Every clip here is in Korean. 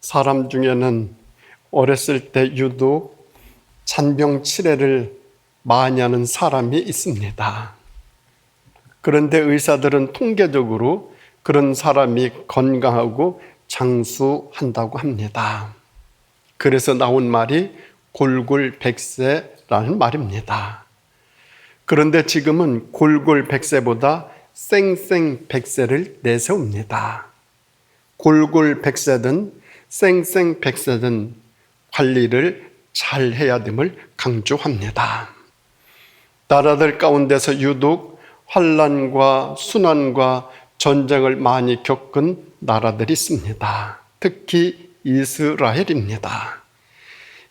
사람 중에는 어렸을 때 유독 잔병 치레를 많이 하는 사람이 있습니다. 그런데 의사들은 통계적으로 그런 사람이 건강하고 장수한다고 합니다. 그래서 나온 말이 골골백세라는 말입니다. 그런데 지금은 골골백세보다 쌩쌩백세를 내세웁니다. 골골백세든 쌩쌩백세든 관리를 잘 해야 됨을 강조합니다. 나라들 가운데서 유독 환난과 순환과 전쟁을 많이 겪은 나라들이 있습니다. 특히 이스라엘입니다.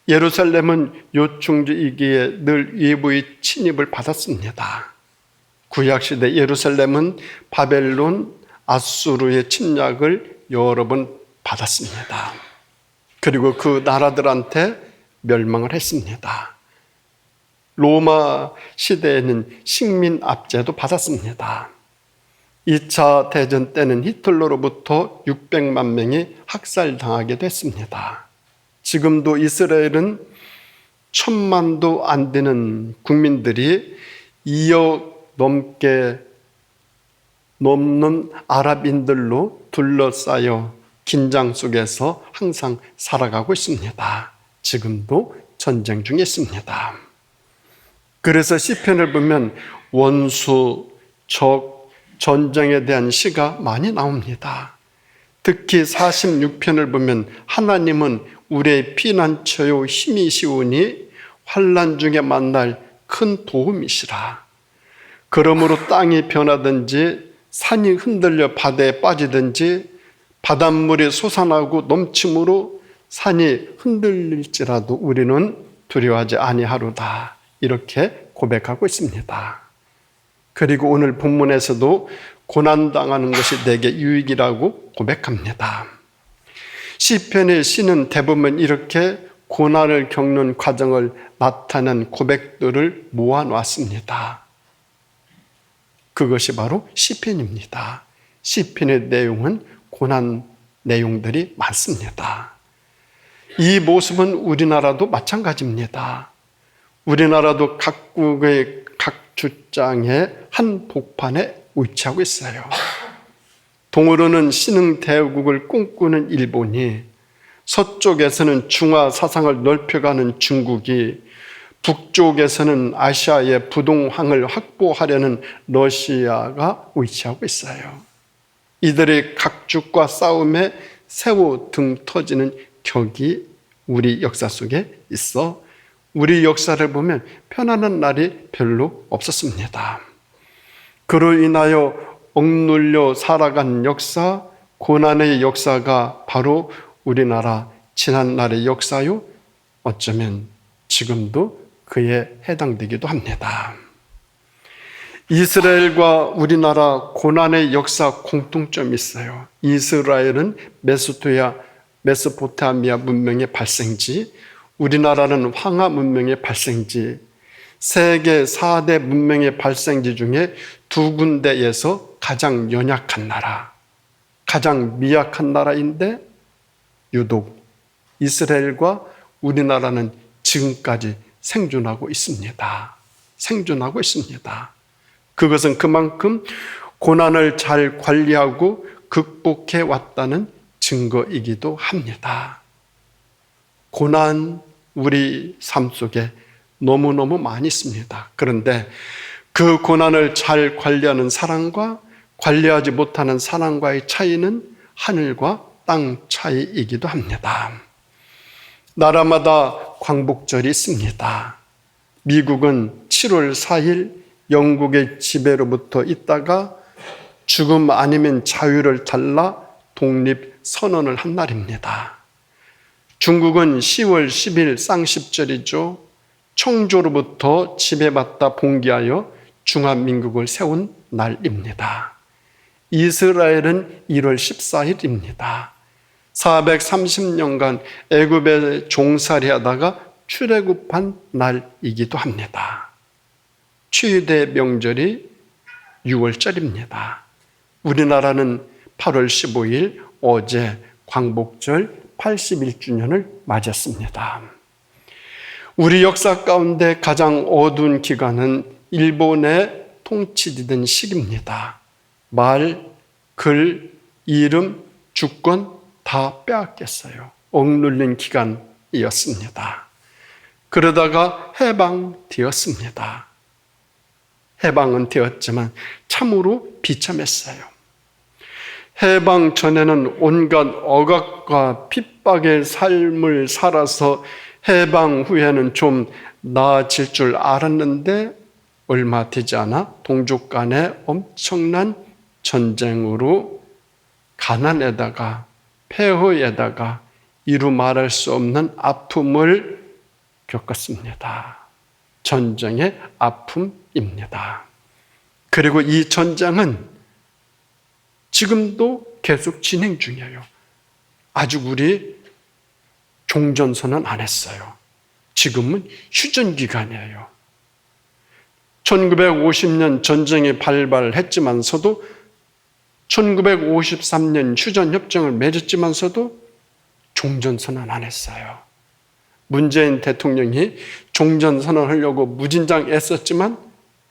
예루살렘은 요충지이기에 늘 외부의 침입을 받았습니다. 구약시대 예루살렘은 바벨론, 아수르의 침략을 여러 번 받았습니다. 그리고 그 나라들한테 멸망을 했습니다. 로마 시대에는 식민 압제도 받았습니다. 2차 대전 때는 히틀러로부터 600만 명이 학살당하게 됐습니다. 지금도 이스라엘은 1000만도 안 되는 국민들이 2억 넘는 아랍인들로 둘러싸여 긴장 속에서 항상 살아가고 있습니다. 지금도 전쟁 중에 있습니다. 그래서 시편을 보면 원수, 적, 전쟁에 대한 시가 많이 나옵니다. 특히 46편을 보면 하나님은 우리의 피난처요 힘이시오니 환난 중에 만날 큰 도움이시라. 그러므로 땅이 변하든지 산이 흔들려 바다에 빠지든지 바닷물이 솟아나고 넘침으로 산이 흔들릴지라도 우리는 두려워하지 아니하로다. 이렇게 고백하고 있습니다. 그리고 오늘 본문에서도 고난당하는 것이 내게 유익이라고 고백합니다. 시편의 시는 대부분 이렇게 고난을 겪는 과정을 나타낸 고백들을 모아놨습니다. 그것이 바로 시편입니다. 시편의 내용은 고난 내용들이 많습니다. 이 모습은 우리나라도 마찬가지입니다. 우리나라도 각국의 각 주장의 한 복판에 위치하고 있어요. 동으로는 신흥대국을 꿈꾸는 일본이, 서쪽에서는 중화 사상을 넓혀가는 중국이, 북쪽에서는 아시아의 부동항을 확보하려는 러시아가 위치하고 있어요. 이들의 각축과 싸움에 새우 등 터지는 격이 우리 역사 속에 있어 우리 역사를 보면 편안한 날이 별로 없었습니다. 그로 인하여 억눌려 살아간 역사, 고난의 역사가 바로 우리나라 지난날의 역사요, 어쩌면 지금도 그에 해당되기도 합니다. 이스라엘과 우리나라 고난의 역사 공통점이 있어요. 이스라엘은 메소포타미아 문명의 발생지, 우리나라는 황하 문명의 발생지, 세계 4대 문명의 발생지 중에 두 군데에서 가장 연약한 나라, 가장 미약한 나라인데 유독 이스라엘과 우리나라는 지금까지 생존하고 있습니다. 생존하고 있습니다. 그것은 그만큼 고난을 잘 관리하고 극복해 왔다는 증거이기도 합니다. 고난 우리 삶 속에 너무너무 많이 있습니다. 그런데 그 고난을 잘 관리하는 사람과 관리하지 못하는 사람과의 차이는 하늘과 땅 차이이기도 합니다. 나라마다 광복절이 있습니다. 미국은 7월 4일 영국의 지배로부터 있다가 죽음 아니면 자유를 달라 독립선언을 한 날입니다. 중국은 10월 10일 쌍십절이죠. 청조로부터 지배받다 봉기하여 중화민국을 세운 날입니다. 이스라엘은 1월 14일입니다. 430년간 애굽에 종살이하다가 출애굽한 날이기도 합니다. 최대 명절이 6월절입니다. 우리나라는 8월 15일 어제 광복절 81주년을 맞았습니다. 우리 역사 가운데 가장 어두운 기간은 일본의 통치되던 시기입니다. 말, 글, 이름, 주권 다 빼앗겼어요. 억눌린 기간이었습니다. 그러다가 해방되었습니다. 해방은 되었지만 참으로 비참했어요. 해방 전에는 온갖 억압과 핍박의 삶을 살아서 해방 후에는 좀 나아질 줄 알았는데 얼마 되지 않아 동족 간의 엄청난 전쟁으로 가난에다가 폐허에다가 이루 말할 수 없는 아픔을 겪었습니다. 전쟁의 아픔입니다. 그리고 이 전쟁은 지금도 계속 진행 중이에요. 아직 우리 종전선언 안 했어요. 지금은 휴전기간이에요. 1950년 전쟁이 발발했지만서도 1953년 휴전협정을 맺었지만서도 종전선언 안 했어요. 문재인 대통령이 종전선언하려고 무진장 애썼지만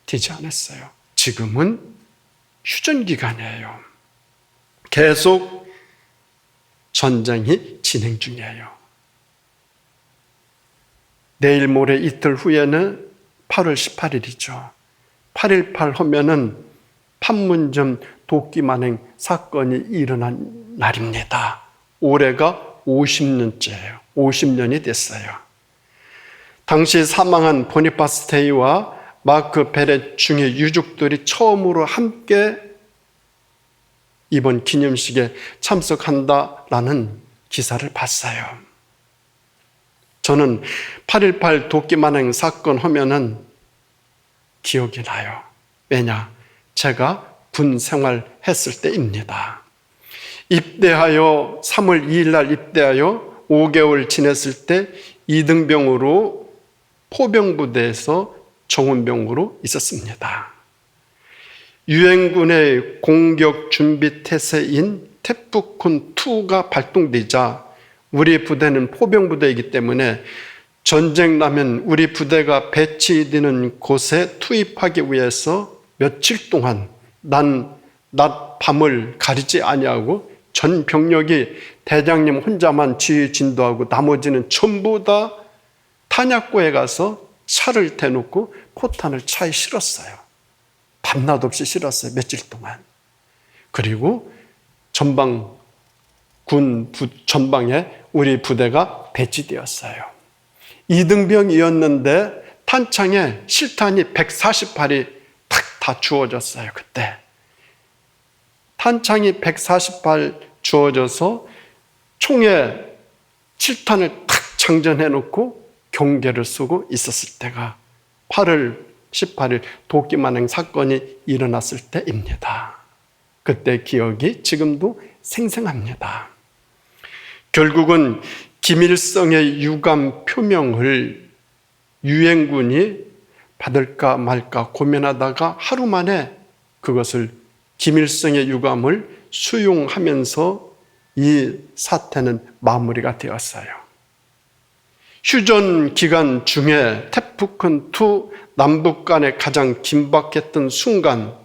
되지 않았어요. 지금은 휴전기간이에요. 계속 전쟁이 진행 중이에요. 내일 모레 이틀 후에는 8월 18일이죠. 8.18 하면은 판문점 도끼만행 사건이 일어난 날입니다. 올해가 50년째예요. 50년이 됐어요. 당시 사망한 보니파스 데이와 마크 베렛 중의 유족들이 처음으로 함께 이번 기념식에 참석한다라는 기사를 봤어요. 저는 8.18 도끼만행 사건 하면은 기억이 나요. 왜냐? 제가 군 생활했을 때입니다. 입대하여 3월 2일 날 입대하여 5개월 지냈을 때 2등병으로 포병부대에서 정훈병으로 있었습니다. 유엔군의 공격 준비 태세인 태프콘2가 발동되자 우리 부대는 포병부대이기 때문에 전쟁 나면 우리 부대가 배치되는 곳에 투입하기 위해서 며칠 동안 낮 밤을 가리지 아니하고 전 병력이 대장님 혼자만 지휘 진도하고 나머지는 전부 다 탄약고에 가서 차를 대놓고 포탄을 차에 실었어요. 밤낮 없이 실었어요. 며칠 동안. 그리고 군 전방에 우리 부대가 배치되었어요. 2등병이었는데 탄창에 실탄이 140발이 탁 다 주어졌어요. 그때 탄창이 140발 주어져서 총에 실탄을 탁 장전해 놓고 경계를 쓰고 있었을 때가 8월 18일 도끼만행 사건이 일어났을 때입니다. 그때 기억이 지금도 생생합니다. 결국은 김일성의 유감 표명을 유엔군이 받을까 말까 고민하다가 하루 만에 그것을 김일성의 유감을 수용하면서 이 사태는 마무리가 되었어요. 휴전 기간 중에 태프콘2 남북 간에 가장 긴박했던 순간,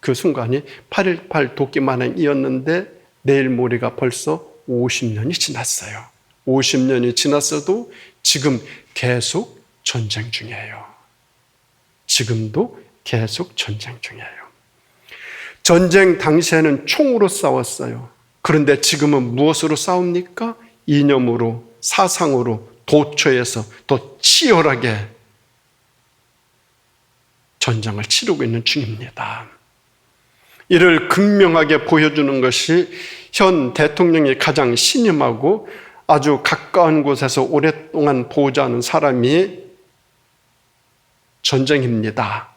그 순간이 8.18 도끼만행이었는데 내일 모레가 벌써 50년이 지났어요. 50년이 지났어도 지금 계속 전쟁 중이에요. 지금도 계속 전쟁 중이에요. 전쟁 당시에는 총으로 싸웠어요. 그런데 지금은 무엇으로 싸웁니까? 이념으로, 사상으로, 도처에서 더 치열하게 전쟁을 치르고 있는 중입니다. 이를 극명하게 보여주는 것이 현 대통령이 가장 신임하고 아주 가까운 곳에서 오랫동안 보호자하는 사람이 전쟁입니다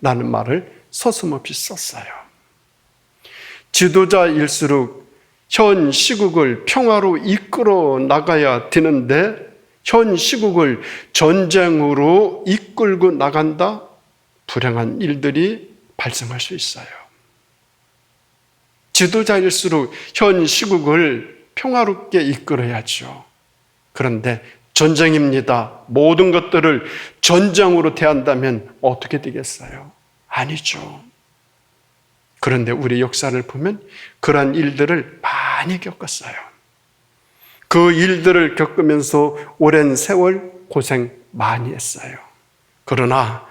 라는 말을 서슴없이 썼어요. 지도자일수록 현 시국을 평화로 이끌어 나가야 되는데 현 시국을 전쟁으로 이끌고 나간다? 불행한 일들이 발생할 수 있어요. 지도자일수록 현 시국을 평화롭게 이끌어야죠. 그런데 전쟁입니다. 모든 것들을 전쟁으로 대한다면 어떻게 되겠어요? 아니죠. 그런데 우리 역사를 보면 그러한 일들을 많이 겪었어요. 그 일들을 겪으면서 오랜 세월 고생 많이 했어요. 그러나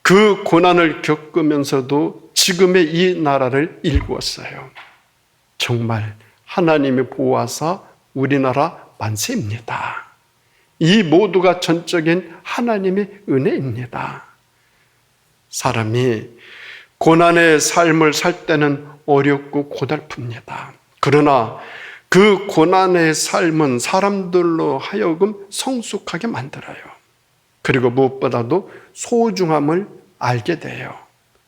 그 고난을 겪으면서도 지금의 이 나라를 일구었어요. 정말 하나님이 보호하사 우리나라 만세입니다. 이 모두가 전적인 하나님의 은혜입니다. 사람이 고난의 삶을 살 때는 어렵고 고달픕니다. 그러나 그 고난의 삶은 사람들로 하여금 성숙하게 만들어요. 그리고 무엇보다도 소중함을 알게 돼요.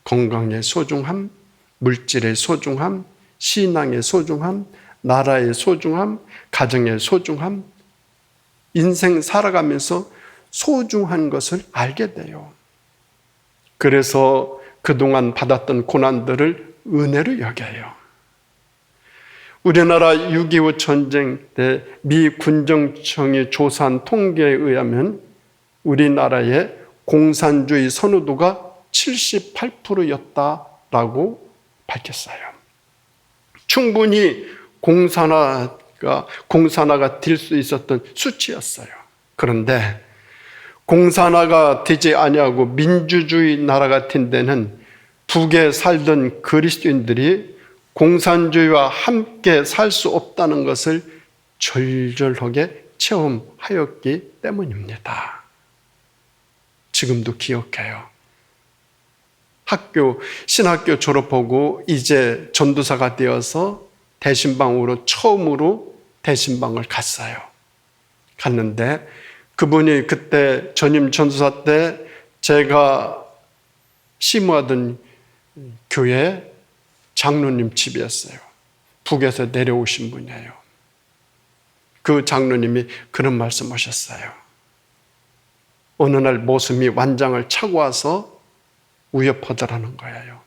건강의 소중함, 물질의 소중함, 신앙의 소중함, 나라의 소중함, 가정의 소중함, 인생 살아가면서 소중한 것을 알게 돼요. 그래서 그동안 받았던 고난들을 은혜로 여겨요. 우리나라 6.25 전쟁 때 미 군정청이 조사한 통계에 의하면 우리나라의 공산주의 선호도가 78%였다라고 밝혔어요. 충분히 공산화가 될 수 있었던 수치였어요. 그런데 공산화가 되지 아니하고 민주주의 나라 같은 데는 북에 살던 그리스도인들이 공산주의와 함께 살 수 없다는 것을 절절하게 체험하였기 때문입니다. 지금도 기억해요. 신학교 졸업하고 이제 전도사가 되어서 대신방으로 처음으로 대신방을 갔어요. 갔는데 그분이 그때 전임 전도사 때 제가 심우하던 교회 장로님 집이었어요. 북에서 내려오신 분이에요. 그 장로님이 그런 말씀 하셨어요. 어느 날 모습이 완장을 차고 와서 위협하더라는 거예요.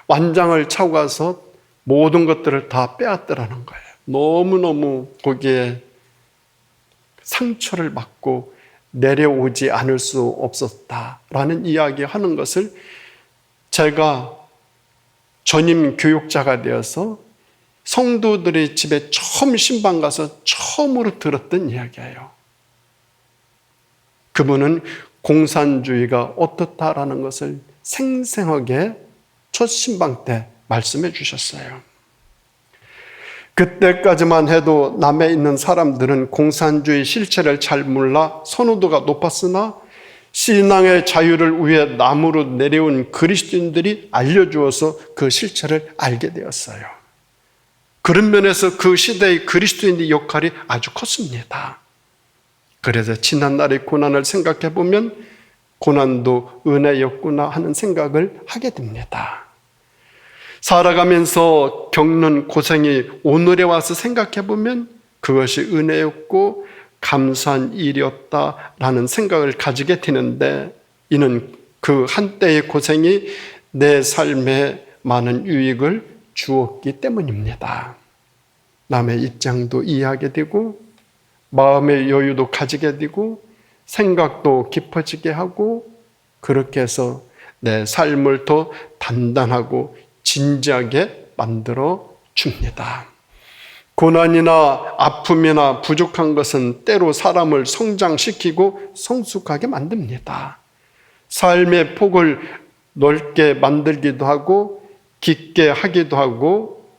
완장을 차고 가서 모든 것들을 다 빼앗더라는 거예요. 너무너무 거기에 상처를 받고 내려오지 않을 수 없었다라는 이야기하는 것을 제가 전임 교육자가 되어서 성도들의 집에 처음 신방 가서 처음으로 들었던 이야기예요. 그분은 공산주의가 어떻다라는 것을 생생하게 첫 신방 때 말씀해 주셨어요. 그때까지만 해도 남해 있는 사람들은 공산주의 실체를 잘 몰라 선호도가 높았으나 신앙의 자유를 위해 남으로 내려온 그리스도인들이 알려주어서 그 실체를 알게 되었어요. 그런 면에서 그 시대의 그리스도인의 역할이 아주 컸습니다. 그래서 지난날의 고난을 생각해 보면 고난도 은혜였구나 하는 생각을 하게 됩니다. 살아가면서 겪는 고생이 오늘에 와서 생각해 보면 그것이 은혜였고 감사한 일이었다라는 생각을 가지게 되는데 이는 그 한때의 고생이 내 삶에 많은 유익을 주었기 때문입니다. 남의 입장도 이해하게 되고 마음의 여유도 가지게 되고 생각도 깊어지게 하고 그렇게 해서 내 삶을 더 단단하고 진지하게 만들어 줍니다. 고난이나 아픔이나 부족한 것은 때로 사람을 성장시키고 성숙하게 만듭니다. 삶의 폭을 넓게 만들기도 하고 깊게 하기도 하고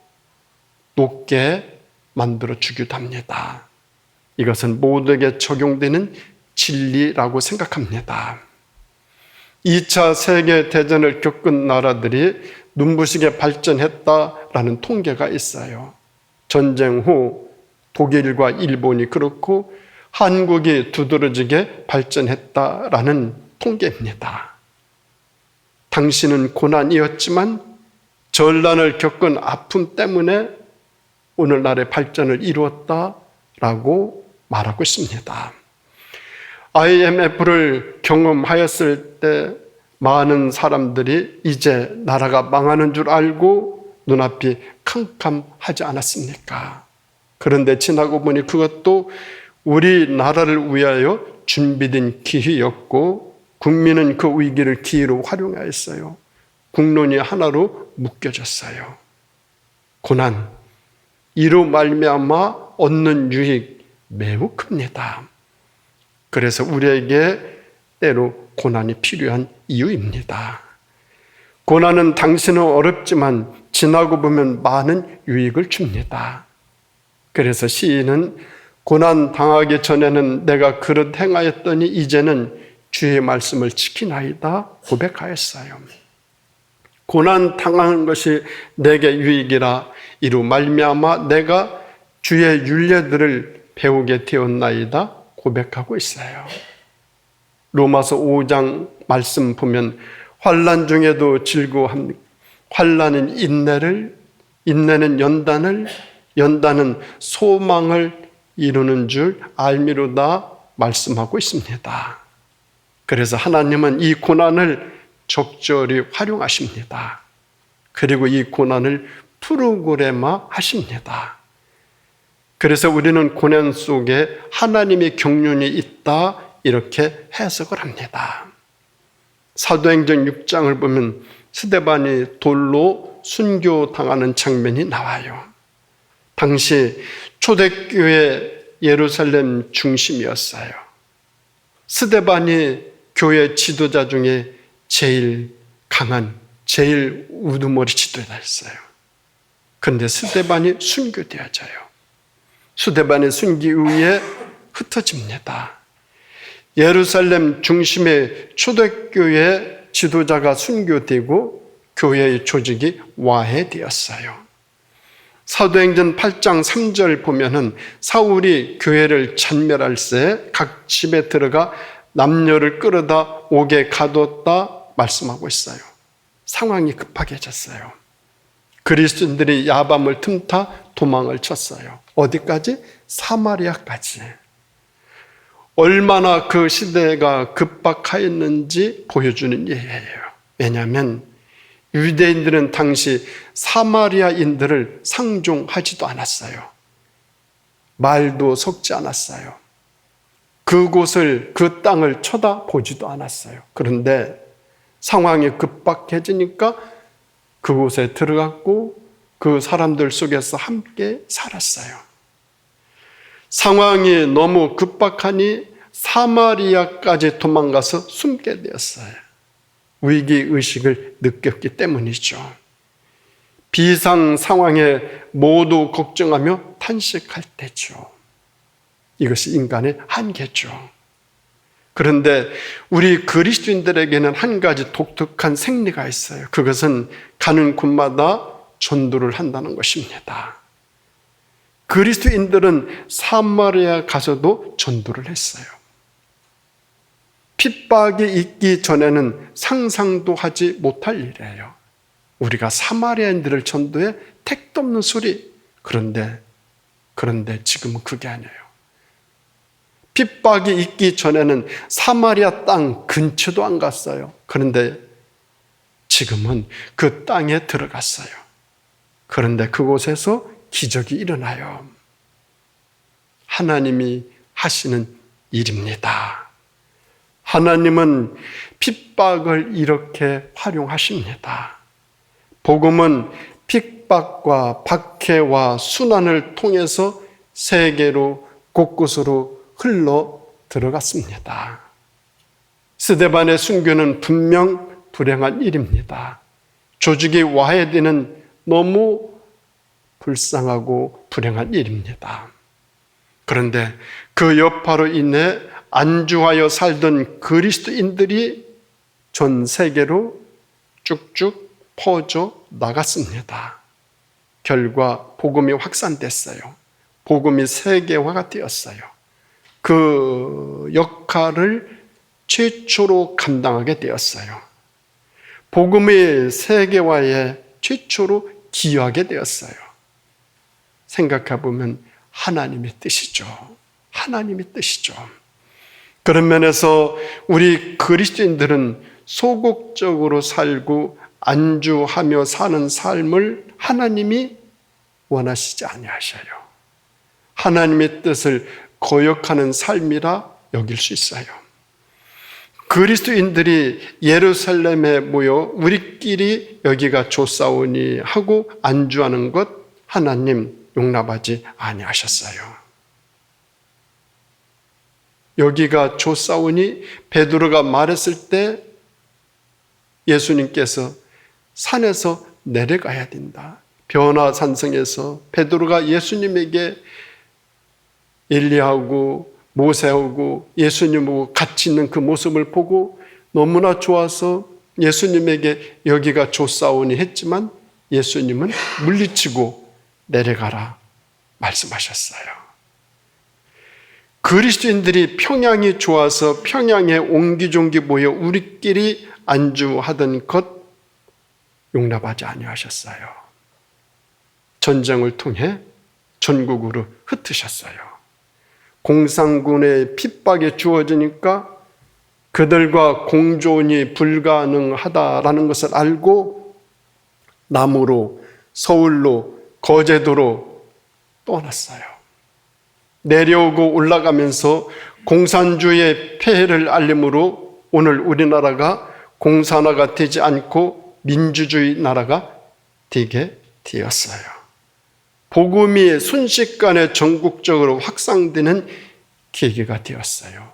높게 만들어 주기도 합니다. 이것은 모두에게 적용되는 진리라고 생각합니다. 2차 세계대전을 겪은 나라들이 눈부시게 발전했다라는 통계가 있어요. 전쟁 후 독일과 일본이 그렇고 한국이 두드러지게 발전했다라는 통계입니다. 당시는 고난이었지만 전란을 겪은 아픔 때문에 오늘날의 발전을 이루었다라고 말하고 있습니다. IMF를 경험하였을 때 많은 사람들이 이제 나라가 망하는 줄 알고 눈앞이 캄캄하지 않았습니까? 그런데 지나고 보니 그것도 우리나라를 위하여 준비된 기회였고 국민은 그 위기를 기회로 활용하였어요. 국론이 하나로 묶여졌어요. 고난, 이로 말미암아 얻는 유익 매우 큽니다. 그래서 우리에게 때로 고난이 필요한 이유입니다. 고난은 당신은 어렵지만 지나고 보면 많은 유익을 줍니다. 그래서 시인은 고난 당하기 전에는 내가 그릇 행하였더니 이제는 주의 말씀을 지키나이다 고백하였어요. 고난 당하는 것이 내게 유익이라 이루 말미암아 내가 주의 율례들을 배우게 되었나이다 고백하고 있어요. 로마서 5장 말씀 보면 환난 중에도 즐거워합니다. 환난은 인내를, 인내는 연단을, 연단은 소망을 이루는 줄 알미로다 말씀하고 있습니다. 그래서 하나님은 이 고난을 적절히 활용하십니다. 그리고 이 고난을 프로그래마 하십니다. 그래서 우리는 고난 속에 하나님의 경륜이 있다 이렇게 해석을 합니다. 사도행전 6장을 보면 스데반이 돌로 순교당하는 장면이 나와요. 당시 초대교회 예루살렘 중심이었어요. 스데반이 교회 지도자 중에 제일 강한, 제일 우두머리 지도자였어요. 그런데 스데반이 순교되어져요. 스데반의 순교 이후에 흩어집니다. 예루살렘 중심의 초대교회 지도자가 순교되고 교회의 조직이 와해되었어요. 사도행전 8장 3절 보면은 사울이 교회를 찬멸할 때 각 집에 들어가 남녀를 끌어다 옥에 가뒀다 말씀하고 있어요. 상황이 급하게졌어요. 그리스도인들이 야밤을 틈타 도망을 쳤어요. 어디까지? 사마리아까지. 얼마나 그 시대가 급박하였는지 보여주는 예예요. 왜냐하면 유대인들은 당시 사마리아인들을 상종하지도 않았어요. 말도 섞지 않았어요. 그곳을, 그 땅을 쳐다보지도 않았어요. 그런데 상황이 급박해지니까 그곳에 들어갔고 그 사람들 속에서 함께 살았어요. 상황이 너무 급박하니 사마리아까지 도망가서 숨게 되었어요. 위기의식을 느꼈기 때문이죠. 비상 상황에 모두 걱정하며 탄식할 때죠. 이것이 인간의 한계죠. 그런데 우리 그리스도인들에게는 한 가지 독특한 생리가 있어요. 그것은 가는 곳마다 전도를 한다는 것입니다. 그리스도인들은 사마리아 가서도 전도를 했어요. 핍박이 있기 전에는 상상도 하지 못할 일이에요. 우리가 사마리아인들을 전도해 택도 없는 소리. 그런데 지금은 그게 아니에요. 핍박이 있기 전에는 사마리아 땅 근처도 안 갔어요. 그런데 지금은 그 땅에 들어갔어요. 그런데 그곳에서 기적이 일어나요. 하나님이 하시는 일입니다. 하나님은 핍박을 이렇게 활용하십니다. 복음은 핍박과 박해와 순환을 통해서 세계로 곳곳으로 흘러 들어갔습니다. 스데반의 순교는 분명 불행한 일입니다. 조직이 와해되는 너무 불쌍하고 불행한 일입니다. 그런데 그 여파로 인해 안주하여 살던 그리스도인들이 전 세계로 쭉쭉 퍼져 나갔습니다. 결과 복음이 확산됐어요. 복음이 세계화가 되었어요. 그 역할을 최초로 감당하게 되었어요. 복음의 세계화에 최초로 기여하게 되었어요. 생각해보면 하나님의 뜻이죠. 하나님의 뜻이죠. 그런 면에서 우리 그리스도인들은 소극적으로 살고 안주하며 사는 삶을 하나님이 원하시지 아니하셔요. 하나님의 뜻을 거역하는 삶이라 여길 수 있어요. 그리스도인들이 예루살렘에 모여 우리끼리 여기가 좋사오니 하고 안주하는 것 하나님 용납하지 아니하셨어요. 여기가 좋사오니 베드로가 말했을 때 예수님께서 산에서 내려가야 된다. 변화산성에서 베드로가 예수님에게 엘리야하고 모세하고 예수님하고 같이 있는 그 모습을 보고 너무나 좋아서 예수님에게 여기가 좋사오니 했지만 예수님은 물리치고 내려가라 말씀하셨어요. 그리스도인들이 평양이 좋아서 평양에 옹기종기 모여 우리끼리 안주하던 것 용납하지 아니하셨어요. 전쟁을 통해 전국으로 흩으셨어요. 공산군의 핍박에 주어지니까 그들과 공존이 불가능하다라는 것을 알고 남으로, 서울로, 거제도로 떠났어요. 내려오고 올라가면서 공산주의의 폐해를 알림으로 오늘 우리나라가 공산화가 되지 않고 민주주의 나라가 되게 되었어요. 복음이 순식간에 전국적으로 확산되는 계기가 되었어요.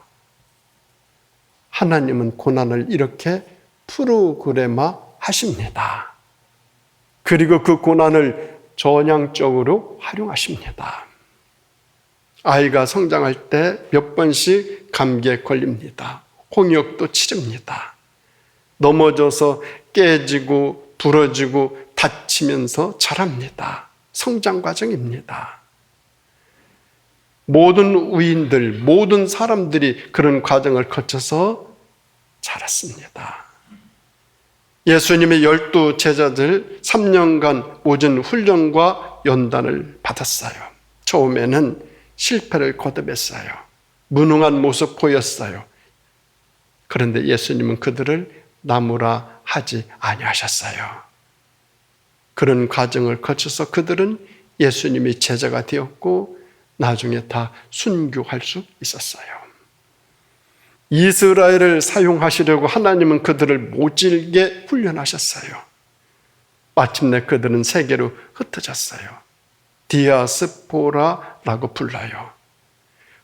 하나님은 고난을 이렇게 프로그래마 하십니다. 그리고 그 고난을 전향적으로 활용하십니다. 아이가 성장할 때 몇 번씩 감기에 걸립니다. 홍역도 치릅니다. 넘어져서 깨지고 부러지고 다치면서 자랍니다. 성장 과정입니다. 모든 우인들, 모든 사람들이 그런 과정을 거쳐서 자랐습니다. 예수님의 12 제자들 3년간 오전 훈련과 연단을 받았어요. 처음에는 실패를 거듭했어요. 무능한 모습 보였어요. 그런데 예수님은 그들을 나무라 하지 아니하셨어요. 그런 과정을 거쳐서 그들은 예수님의 제자가 되었고 나중에 다 순교할 수 있었어요. 이스라엘을 사용하시려고 하나님은 그들을 모질게 훈련하셨어요. 마침내 그들은 세계로 흩어졌어요. 디아스포라라고 불러요.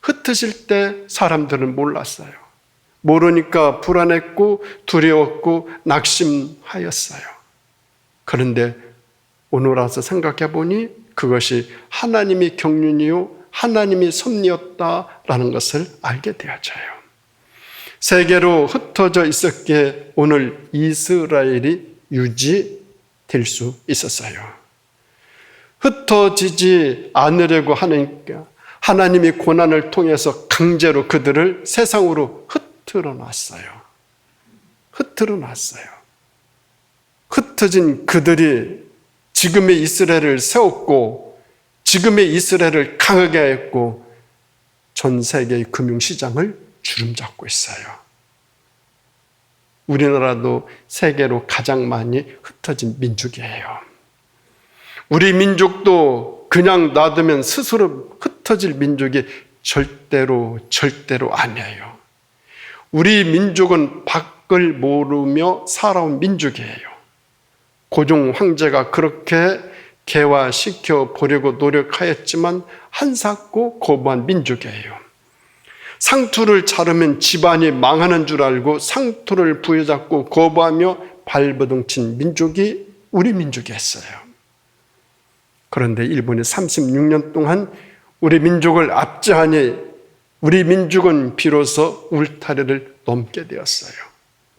흩어질 때 사람들은 몰랐어요. 모르니까 불안했고 두려웠고 낙심하였어요. 그런데 오늘 와서 생각해 보니 그것이 하나님의 경륜이요 하나님의 섭리였다라는 것을 알게 되어져요. 세계로 흩어져 있었기에 오늘 이스라엘이 유지될 수 있었어요. 흩어지지 않으려고 하니까 하나님이 고난을 통해서 강제로 그들을 세상으로 흩어져 놨어요. 흩어진 그들이 지금의 이스라엘을 세웠고 지금의 이스라엘을 강하게 했고 전 세계의 금융시장을 주름잡고 있어요. 우리나라도 세계로 가장 많이 흩어진 민족이에요. 우리 민족도 그냥 놔두면 스스로 흩어질 민족이 절대로 아니에요. 우리 민족은 밖을 모르며 살아온 민족이에요. 고종 황제가 그렇게 개화시켜 보려고 노력하였지만 한사코 거부한 민족이에요. 상투를 자르면 집안이 망하는 줄 알고 상투를 부여잡고 거부하며 발버둥친 민족이 우리 민족이었어요. 그런데 일본이 36년 동안 우리 민족을 압제하니 우리 민족은 비로소 울타리를 넘게 되었어요.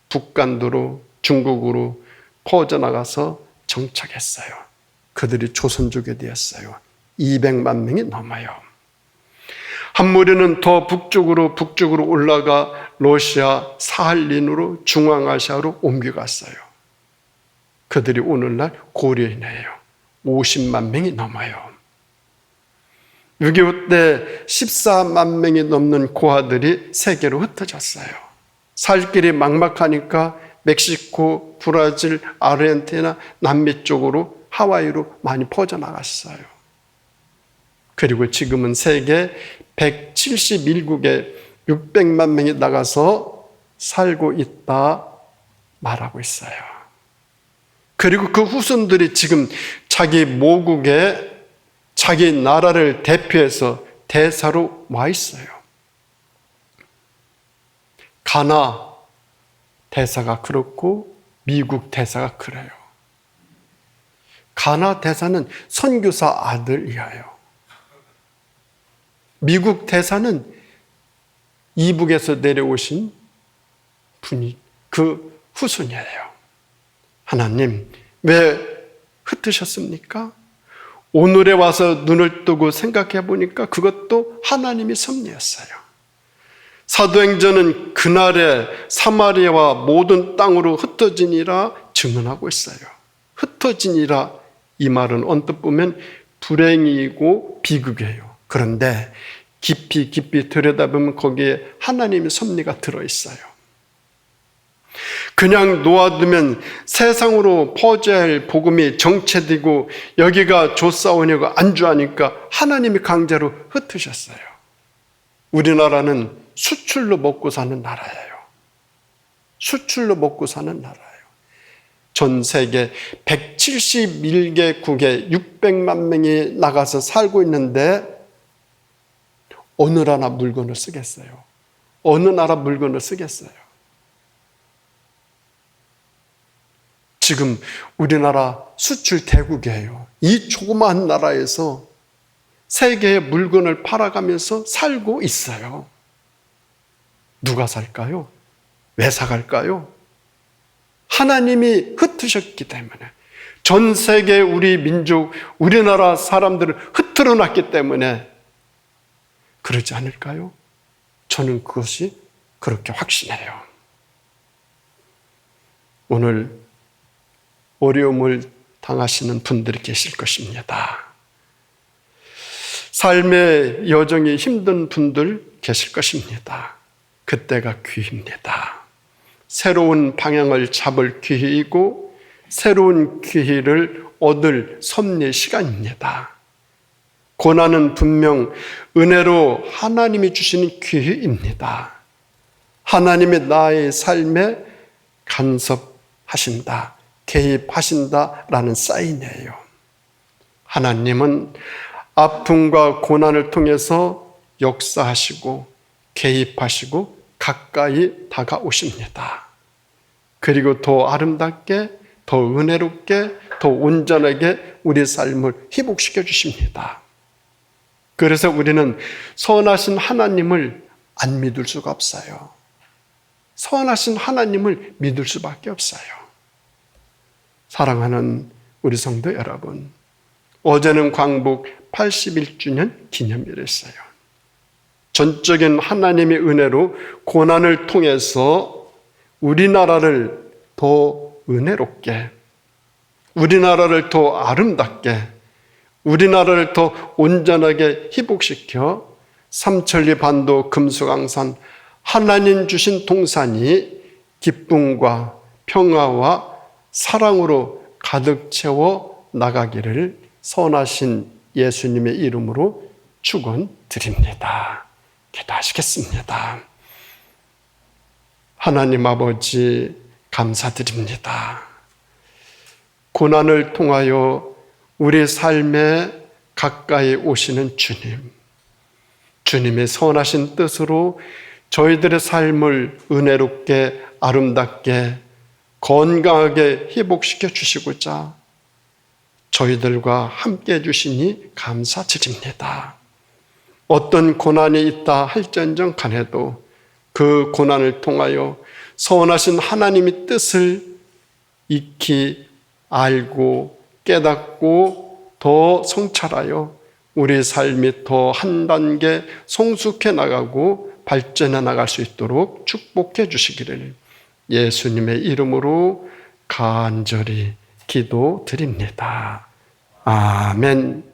북간도로 중국으로 퍼져나가서 정착했어요. 그들이 조선족이 되었어요. 200만 명이 넘어요. 한 무리는 더 북쪽으로 올라가 러시아 사할린으로 중앙아시아로 옮겨갔어요. 그들이 오늘날 고려인이에요. 50만 명이 넘어요. 6.25 때 14만 명이 넘는 고아들이 세계로 흩어졌어요. 살 길이 막막하니까 멕시코, 브라질, 아르헨티나, 남미 쪽으로 하와이로 많이 퍼져나갔어요. 그리고 지금은 세계 171국에 600만 명이 나가서 살고 있다 말하고 있어요. 그리고 그 후손들이 지금 자기 모국에 자기 나라를 대표해서 대사로 와 있어요. 가나 대사가 그렇고 미국 대사가 그래요. 가나 대사는 선교사 아들이에요. 미국 대사는 이북에서 내려오신 분이 그 후손이에요. 하나님, 왜 흩으셨습니까? 오늘에 와서 눈을 뜨고 생각해 보니까 그것도 하나님의 섭리였어요. 사도행전은 그날에 사마리아와 모든 땅으로 흩어지니라 증언하고 있어요. 흩어지니라 이 말은 언뜻 보면 불행이고 비극이에요. 그런데 깊이 들여다보면 거기에 하나님의 섭리가 들어있어요. 그냥 놓아두면 세상으로 퍼져야 할 복음이 정체되고 여기가 좋사오냐고 안주하니까 하나님이 강제로 흩으셨어요. 우리나라는 수출로 먹고 사는 나라예요. 수출로 먹고 사는 나라예요. 전 세계 171개국에 600만 명이 나가서 살고 있는데 어느 나라 물건을 쓰겠어요? 어느 나라 물건을 쓰겠어요? 지금 우리나라 수출 대국이에요. 이 조그마한 나라에서 세계의 물건을 팔아가면서 살고 있어요. 누가 살까요? 왜 사갈까요? 하나님이 흩으셨기 때문에, 전 세계 우리 민족, 우리나라 사람들을 흩어져 놨기 때문에 그러지 않을까요? 저는 그것이 그렇게 확신해요. 오늘 어려움을 당하시는 분들이 계실 것입니다. 삶의 여정이 힘든 분들 계실 것입니다. 그때가 기회입니다. 새로운 방향을 잡을 기회이고 새로운 기회를 얻을 섭리의 시간입니다. 고난은 분명 은혜로 하나님이 주시는 기회입니다. 하나님의 나의 삶에 간섭하신다, 개입하신다라는 사인이에요. 하나님은 아픔과 고난을 통해서 역사하시고 개입하시고 가까이 다가오십니다. 그리고 더 아름답게, 더 은혜롭게, 더 온전하게 우리 삶을 회복시켜 주십니다. 그래서 우리는 선하신 하나님을 안 믿을 수가 없어요. 선하신 하나님을 믿을 수밖에 없어요. 사랑하는 우리 성도 여러분, 어제는 광복 81주년 기념일이었어요. 전적인 하나님의 은혜로 고난을 통해서 우리나라를 더 은혜롭게, 우리나라를 더 아름답게, 우리나라를 더 온전하게 회복시켜 삼천리 반도 금수강산 하나님 주신 동산이 기쁨과 평화와 사랑으로 가득 채워 나가기를 선하신 예수님의 이름으로 축원드립니다. 기도하시겠습니다. 하나님 아버지 감사드립니다. 고난을 통하여 우리 삶에 가까이 오시는 주님, 주님의 선하신 뜻으로 저희들의 삶을 은혜롭게 아름답게 건강하게 회복시켜 주시고자 저희들과 함께 해주시니 감사드립니다. 어떤 고난이 있다 할지언정 간에도 그 고난을 통하여 선하신 하나님의 뜻을 익히 알고 깨닫고 더 성찰하여 우리 삶이 더 한 단계 성숙해 나가고 발전해 나갈 수 있도록 축복해 주시기를 예수님의 이름으로 간절히 기도드립니다. 아멘.